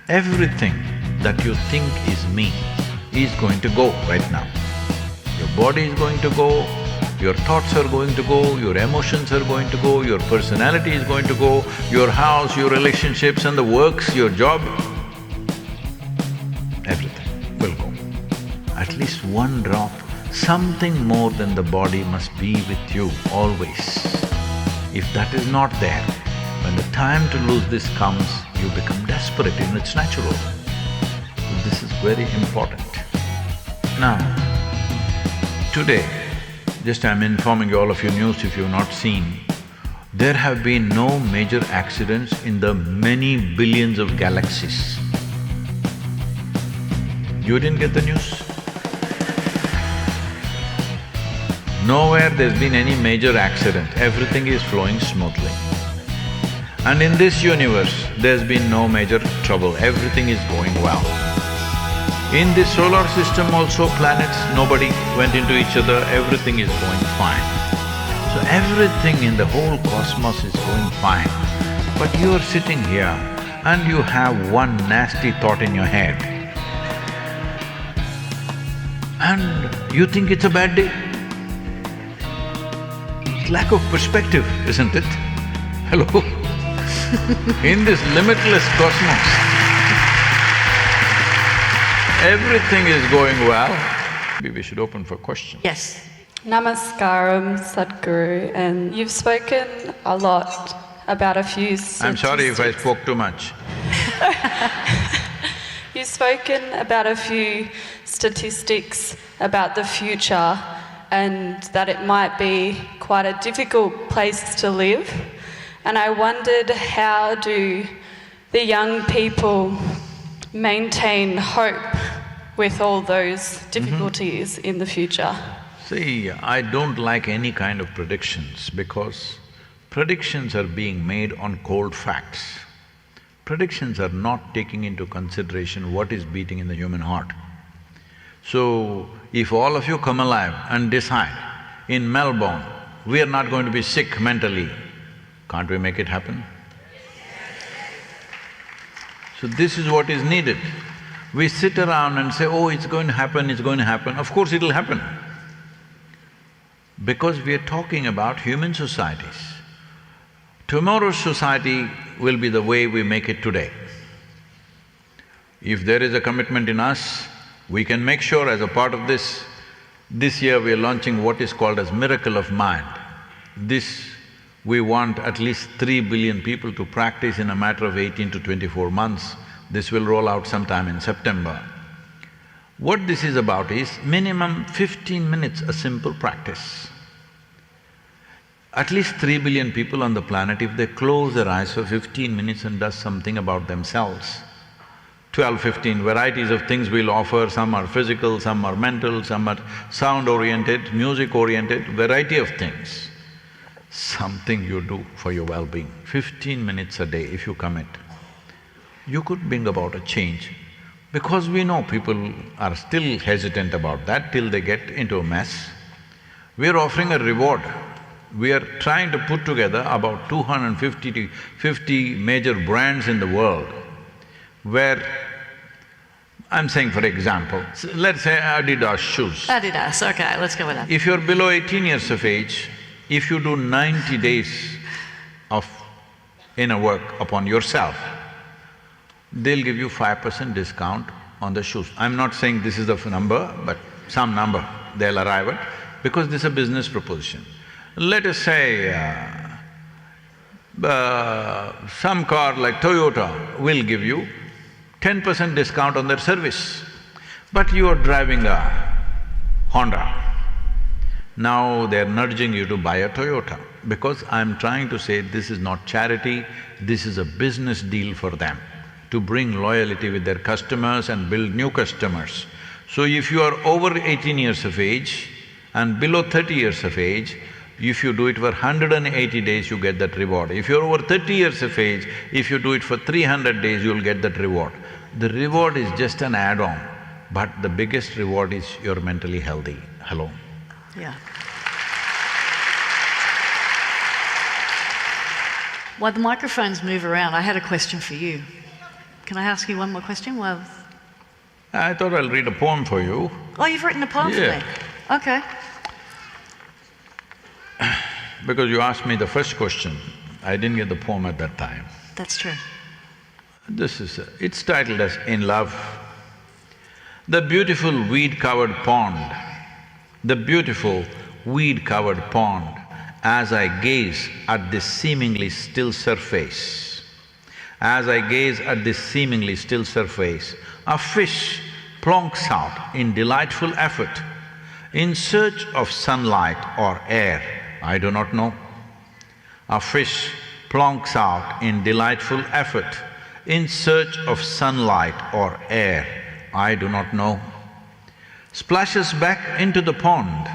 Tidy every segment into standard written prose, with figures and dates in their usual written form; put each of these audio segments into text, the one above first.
Everything that you think is me is going to go right now. Your body is going to go, your thoughts are going to go, your emotions are going to go, your personality is going to go, your house, your relationships and the works, your job, everything will go. At least one drop, something more than the body must be with you always. If that is not there, when the time to lose this comes, you become desperate and it's natural. This is very important. Now, today, just I'm informing all of you news if you've not seen, there have been no major accidents in the many billions of galaxies. You didn't get the news? Nowhere there's been any major accident, everything is flowing smoothly. And in this universe, there's been no major trouble, everything is going well. In this solar system also, planets, nobody went into each other, everything is going fine. So everything in the whole cosmos is going fine. But you are sitting here and you have one nasty thought in your head. And you think it's a bad day? It's lack of perspective, isn't it? Hello? In this limitless cosmos, everything is going well. Maybe we should open for questions. Yes. Namaskaram, Sadhguru, and you've spoken a lot about a few statistics. I'm sorry if I spoke too much. You've spoken about a few statistics about the future and that it might be quite a difficult place to live. And I wondered, how do the young people maintain hope with all those difficulties in the future? See, I don't like any kind of predictions because predictions are being made on cold facts. Predictions are not taking into consideration what is beating in the human heart. So, if all of you come alive and decide, in Melbourne, we are not going to be sick mentally, can't we make it happen? So this is what is needed. We sit around and say, oh, it's going to happen, it's going to happen. Of course it'll happen. Because we are talking about human societies. Tomorrow's society will be the way we make it today. If there is a commitment in us, we can make sure as a part of this year we are launching what is called as Miracle of Mind. This we want at least 3 billion people to practice in a matter of 18 to 24 months. This will roll out sometime in September. What this is about is minimum 15 minutes, a simple practice. At least 3 billion people on the planet, if they close their eyes for 15 minutes and does something about themselves, 12, 15 varieties of things we'll offer, some are physical, some are mental, some are sound-oriented, music-oriented, variety of things. Something you do for your well-being, 15 minutes a day if you commit, you could bring about a change. Because we know people are still hesitant about that till they get into a mess. We are offering a reward. We are trying to put together about 250 to 50 major brands in the world where, I'm saying for example, let's say Adidas shoes. Adidas, okay, let's go with that. If you're below 18 years of age, if you do 90 days of inner work upon yourself, they'll give you 5% discount on the shoes. I'm not saying this is the number, but some number they'll arrive at, because this is a business proposition. Let us say some car like Toyota will give you 10% discount on their service, but you are driving a Honda. Now they're nudging you to buy a Toyota, because I'm trying to say this is not charity, this is a business deal for them, to bring loyalty with their customers and build new customers. So if you are over 18 years of age and below 30 years of age, if you do it for 180 days, you get that reward. If you're over 30 years of age, if you do it for 300 days, you'll get that reward. The reward is just an add-on, but the biggest reward is you're mentally healthy. Hello? Yeah. While the microphones move around, I had a question for you. Can I ask you one more question? Well, I thought I'll read a poem for you. oh, you've written a poem for Yeah. me? Okay. Because you asked me the first question, I didn't get the poem at that time. That's true. It's titled as In Love. The beautiful weed-covered pond, the beautiful weed-covered pond, as I gaze at this seemingly still surface. As I gaze at this seemingly still surface, a fish plonks out in delightful effort, in search of sunlight or air, I do not know. A fish plonks out in delightful effort, in search of sunlight or air, I do not know. Splashes back into the pond,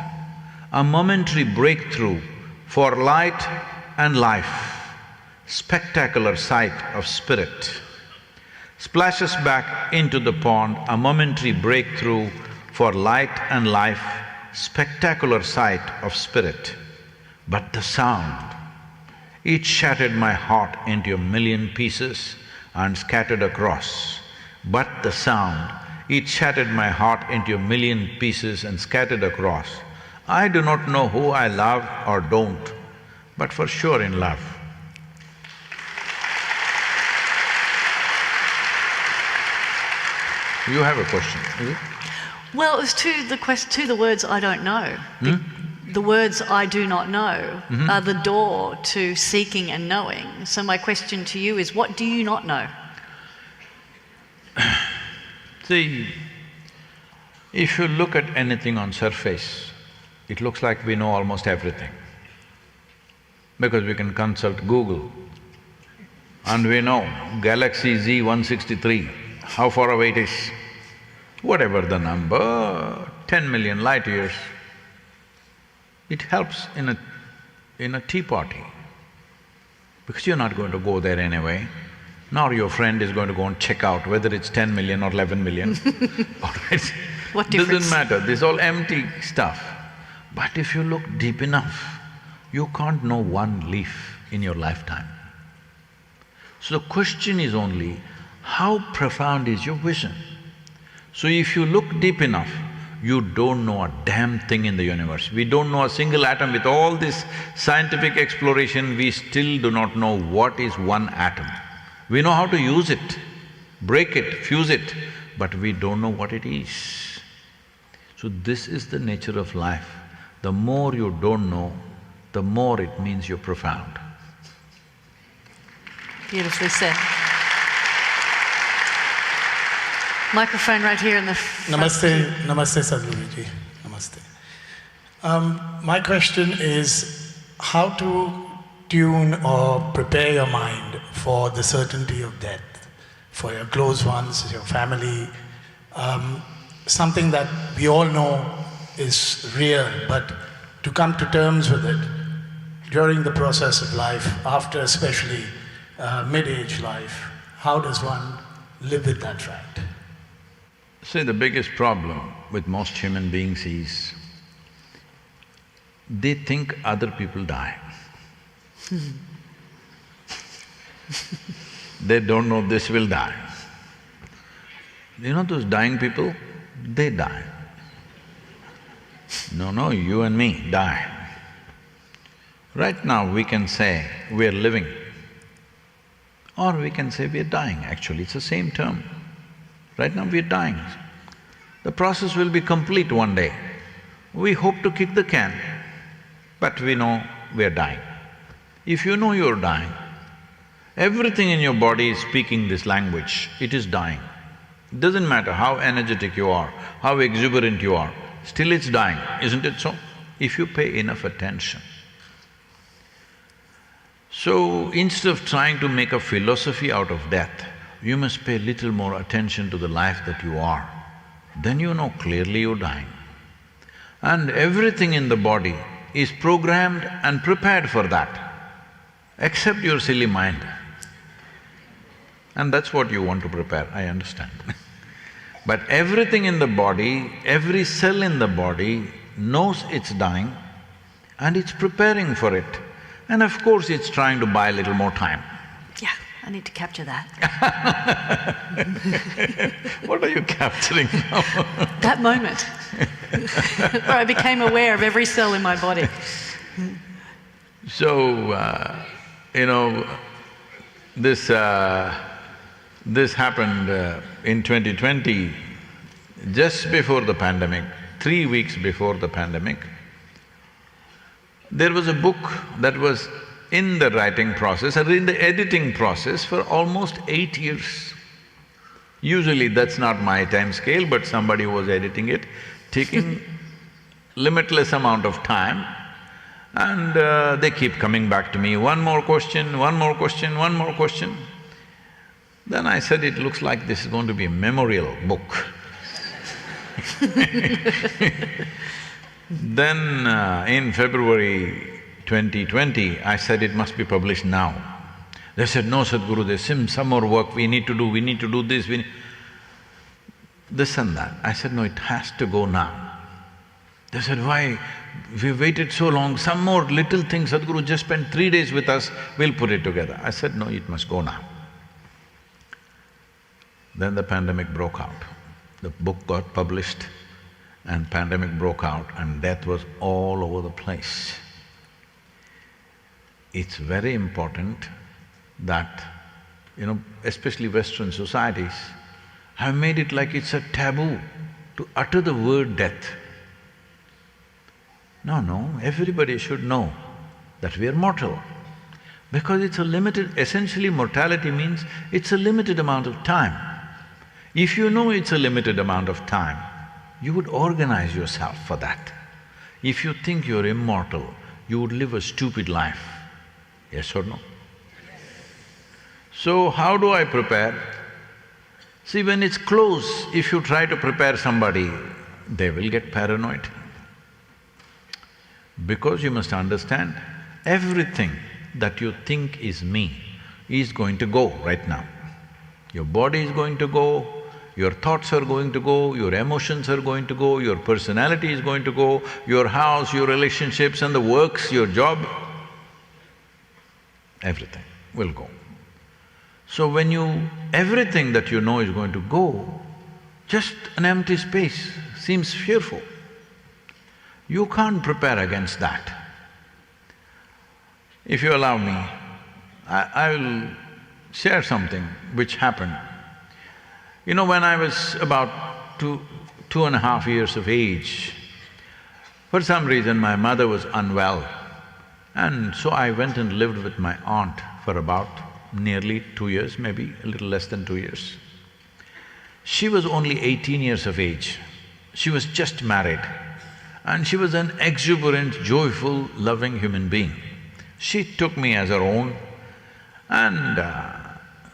a momentary breakthrough for light and life, spectacular sight of spirit. Splashes back into the pond, a momentary breakthrough for light and life, spectacular sight of spirit. But the sound, it shattered my heart into a million pieces and scattered across. But the sound, it shattered my heart into a million pieces and scattered across. I do not know who I love or don't, but for sure in love. You have a question, is it? Well, it's to the words I don't know. The words I do not know are the door to seeking and knowing. So my question to you is, what do you not know? See, if you look at anything on surface, it looks like we know almost everything. Because we can consult Google and we know Galaxy Z163, how far away it is. Whatever the number, 10 million light years. It helps in a tea party, because you're not going to go there anyway, nor your friend is going to go and check out whether it's 10 million or 11 million. All right? What difference? Doesn't matter, this is all empty stuff. But if you look deep enough, you can't know one leaf in your lifetime. So the question is only, how profound is your vision? So if you look deep enough, you don't know a damn thing in the universe. We don't know a single atom. With all this scientific exploration, we still do not know what is one atom. We know how to use it, break it, fuse it, but we don't know what it is. So this is the nature of life. The more you don't know, the more it means you're profound. Beautifully said. Microphone right here in the front. Namaste, Namaste Sadhguruji, Namaste. My question is how to tune or prepare your mind for the certainty of death, for your close ones, your family, something that we all know is real, but to come to terms with it during the process of life, after especially mid-age life, how does one live with that fact? See, the biggest problem with most human beings is, they think other people die. They don't know this will die. You know those dying people? They die. No, you and me die. Right now we can say we're living, or we can say we're dying. Actually, it's the same term. Right now we're dying. The process will be complete one day. We hope to kick the can, but we know we're dying. If you know you're dying, everything in your body is speaking this language, it is dying. It doesn't matter how energetic you are, how exuberant you are, still it's dying, isn't it so? If you pay enough attention. So instead of trying to make a philosophy out of death, you must pay little more attention to the life that you are. Then you know clearly you're dying. And everything in the body is programmed and prepared for that, except your silly mind. And that's what you want to prepare, I understand. But everything in the body, every cell in the body knows it's dying and it's preparing for it. And of course it's trying to buy a little more time. Yeah, I need to capture that. What are you capturing now? That moment where I became aware of every cell in my body. So, this happened in 2020, just before the pandemic, 3 weeks before the pandemic. There was a book that was in the writing process or in the editing process for almost 8 years. Usually that's not my time scale, but somebody was editing it, taking limitless amount of time, and they keep coming back to me, one more question, one more question, one more question. Then I said, it looks like this is going to be a memorial book. Then in February 2020, I said it must be published now. They said, no Sadhguru, there's some more work we need to do this, this and that. I said, no, it has to go now. They said, why? We've waited so long, some more little things, Sadhguru, just spend 3 days with us, we'll put it together. I said, no, it must go now. Then the pandemic broke out. The book got published and pandemic broke out and death was all over the place. It's very important that, especially Western societies have made it like it's a taboo to utter the word death. No, everybody should know that we are mortal. Because it's a limited… essentially mortality means it's a limited amount of time. If you know it's a limited amount of time, you would organize yourself for that. If you think you're immortal, you would live a stupid life. Yes or no? So how do I prepare? See, when it's close, if you try to prepare somebody, they will get paranoid. Because you must understand, everything that you think is me is going to go right now. Your body is going to go, your thoughts are going to go, your emotions are going to go, your personality is going to go, your house, your relationships and the works, your job, everything will go. So when everything that you know is going to go, just an empty space seems fearful. You can't prepare against that. If you allow me, I will share something which happened. When I was about two and a half years of age, for some reason my mother was unwell, and so I went and lived with my aunt for about nearly 2 years, maybe a little less than 2 years. She was only 18 years of age. She was just married, and she was an exuberant, joyful, loving human being. She took me as her own, and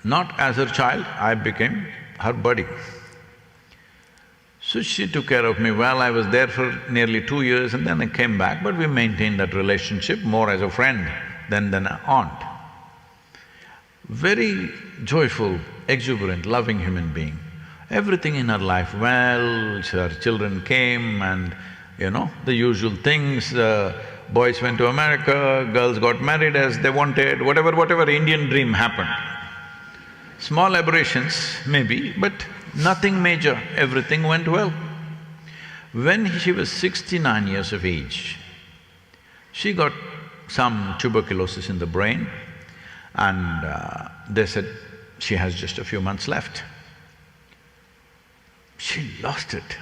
not as her child, I became her buddy. So she took care of me well. I was there for nearly 2 years and then I came back, but we maintained that relationship more as a friend than an aunt. Very joyful, exuberant, loving human being. Everything in her life well, her children came and, the usual things, boys went to America, girls got married as they wanted, whatever Indian dream happened. Small aberrations maybe, but nothing major, everything went well. When she was 69 years of age, she got some tuberculosis in the brain and they said she has just a few months left. She lost it.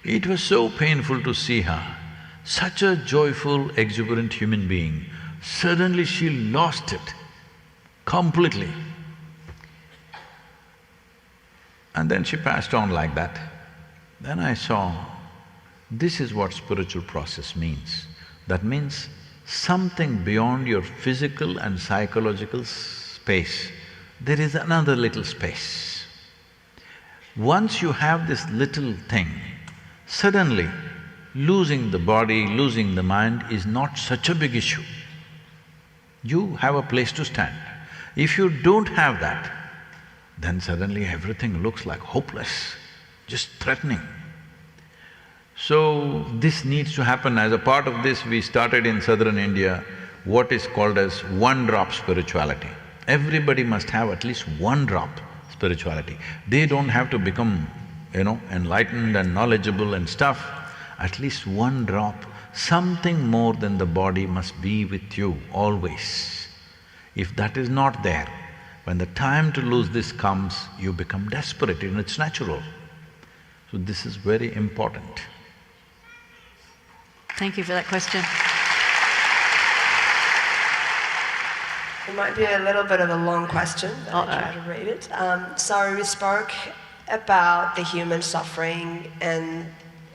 It was so painful to see her, such a joyful, exuberant human being. Suddenly she lost it completely. And then she passed on like that. Then I saw, this is what spiritual process means. That means something beyond your physical and psychological space, there is another little space. Once you have this little thing, suddenly losing the body, losing the mind is not such a big issue. You have a place to stand. If you don't have that, then suddenly everything looks like hopeless, just threatening. So this needs to happen. As a part of this, we started in southern India what is called as one-drop spirituality. Everybody must have at least one drop spirituality. They don't have to become, enlightened and knowledgeable and stuff. At least one drop, something more than the body must be with you always. If that is not there, when the time to lose this comes, you become desperate and it's natural. So this is very important. Thank you for that question. It might be a little bit of a long question, but I'll try to read it. So we spoke about the human suffering, and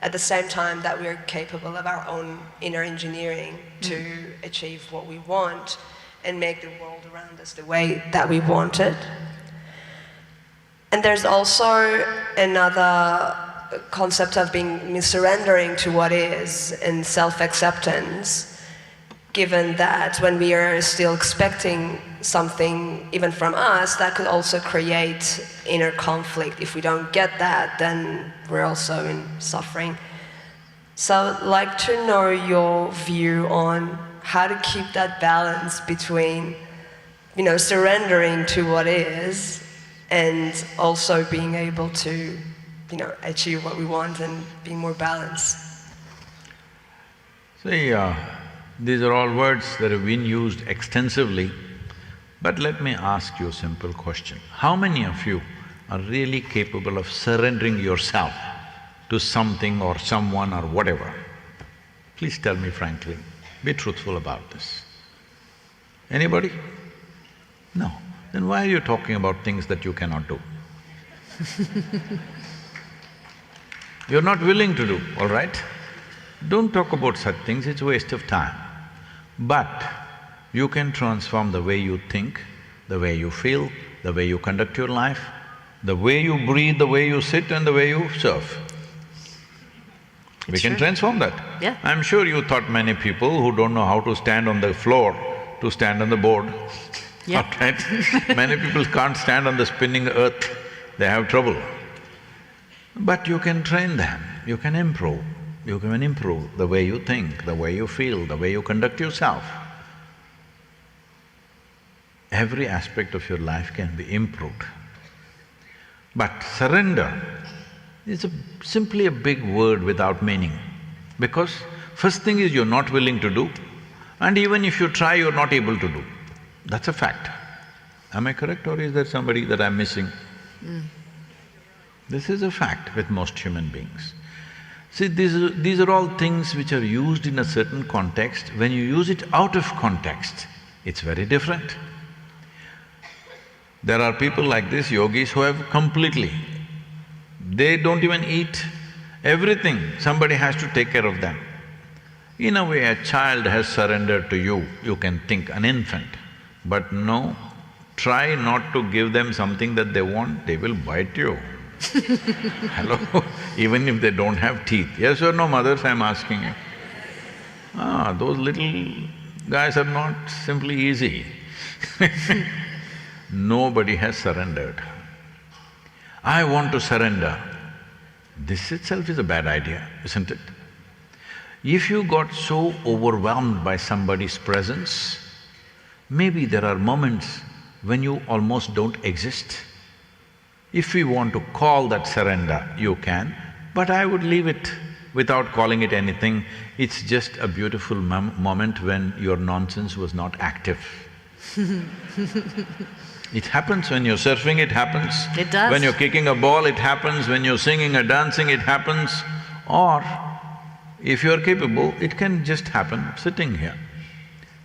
at the same time that we're capable of our own inner engineering to achieve what we want and make the world around us the way that we want it. And there's also another concept of being surrendering to what is and self-acceptance, given that when we are still expecting something even from us, that could also create inner conflict. If we don't get that, then we're also in suffering. So I'd like to know your view on how to keep that balance between, surrendering to what is and also being able to, achieve what we want and be more balanced. See, these are all words that have been used extensively, but let me ask you a simple question. How many of you are really capable of surrendering yourself to something or someone or whatever? Please tell me frankly, be truthful about this. Anybody? No. Then why are you talking about things that you cannot do? You're not willing to do, all right? Don't talk about such things, it's a waste of time. But you can transform the way you think, the way you feel, the way you conduct your life, the way you breathe, the way you sit and the way you serve. We can transform that. Yeah. I'm sure you taught many people who don't know how to stand on the floor to stand on the board. Yeah. All right? Many people can't stand on the spinning earth, they have trouble. But you can train them, you can improve. You can improve the way you think, the way you feel, the way you conduct yourself. Every aspect of your life can be improved. But surrender is simply a big word without meaning, because first thing is you're not willing to do, and even if you try, you're not able to do. That's a fact. Am I correct, or is there somebody that I'm missing? This is a fact with most human beings. See, these are all things which are used in a certain context. When you use it out of context, it's very different. There are people like this, yogis, who have completely… they don't even eat, everything, somebody has to take care of them. In a way, a child has surrendered to you, you can think, an infant. But no, try not to give them something that they want, they will bite you. Hello? Even if they don't have teeth. Yes or no, mothers, I'm asking you. Those little guys are not simply easy. Nobody has surrendered. I want to surrender. This itself is a bad idea, isn't it? If you got so overwhelmed by somebody's presence, maybe there are moments when you almost don't exist. If we want to call that surrender, you can, but I would leave it without calling it anything. It's just a beautiful moment when your nonsense was not active. It happens when you're surfing, it happens. It does. When you're kicking a ball, it happens. When you're singing or dancing, it happens. Or if you're capable, it can just happen sitting here.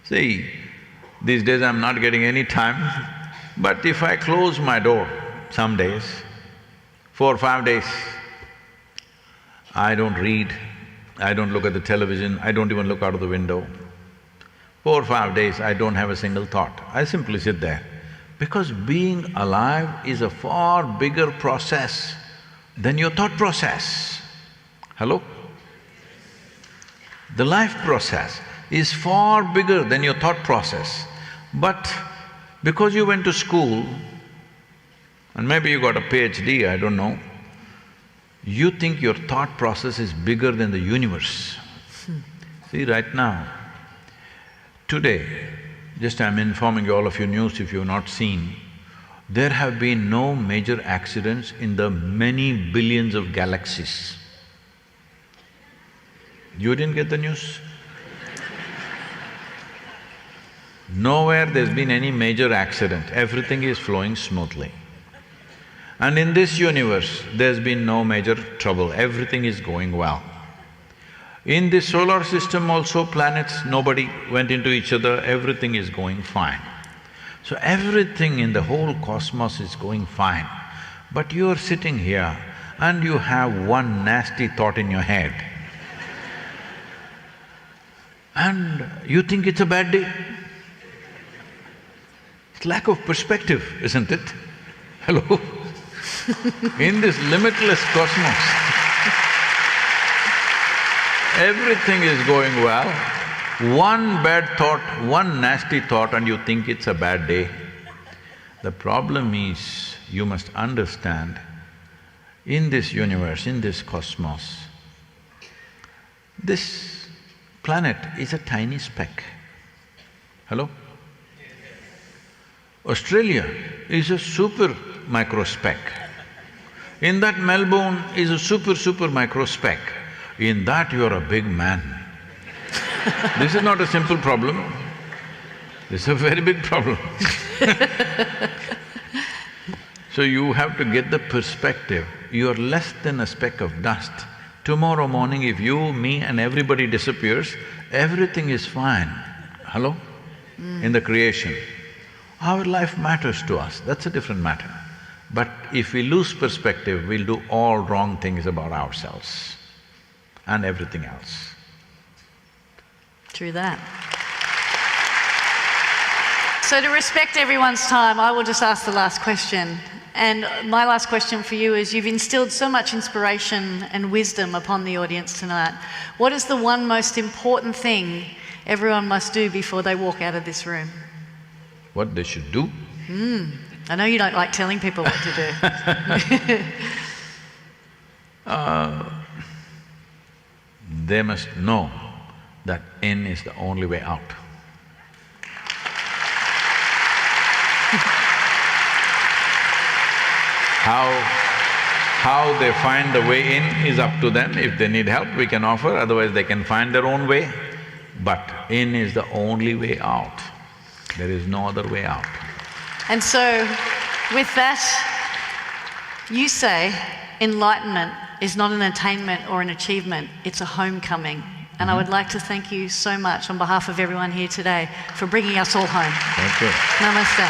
See, these days I'm not getting any time, but if I close my door some days, 4 or 5 days, I don't read, I don't look at the television, I don't even look out of the window. 4 or 5 days, I don't have a single thought, I simply sit there. Because being alive is a far bigger process than your thought process. Hello? The life process is far bigger than your thought process. But because you went to school, and maybe you got a PhD, I don't know, you think your thought process is bigger than the universe. See, right now, today, just I'm informing you, all of you news if you've not seen, there have been no major accidents in the many billions of galaxies. You didn't get the news? Nowhere there's been any major accident, everything is flowing smoothly. And in this universe, there's been no major trouble, everything is going well. In this solar system also, planets, nobody went into each other, everything is going fine. So everything in the whole cosmos is going fine. But you're sitting here and you have one nasty thought in your head. And you think it's a bad day. It's lack of perspective, isn't it? Hello? In this limitless cosmos, everything is going well. One bad thought, one nasty thought and you think it's a bad day. The problem is, you must understand, in this universe, in this cosmos, this planet is a tiny speck. Hello? Australia is a super micro speck. In that Melbourne is a super micro speck. In that you're a big man. This is not a simple problem, this is a very big problem. So you have to get the perspective, you're less than a speck of dust. Tomorrow morning if you, me and everybody disappears, everything is fine. Hello? In the creation. Our life matters to us, that's a different matter. But if we lose perspective, we'll do all wrong things about ourselves and everything else. True that. So to respect everyone's time, I will just ask the last question. And my last question for you is, you've instilled so much inspiration and wisdom upon the audience tonight. What is the one most important thing everyone must do before they walk out of this room? What they should do? I know you don't like telling people what to do. They must know that in is the only way out. How they find the way in is up to them. If they need help, we can offer, otherwise they can find their own way. But in is the only way out. There is no other way out. And so, with that, you say enlightenment is not an attainment or an achievement, it's a homecoming. And I would like to thank you so much on behalf of everyone here today for bringing us all home. Thank you. Namaste.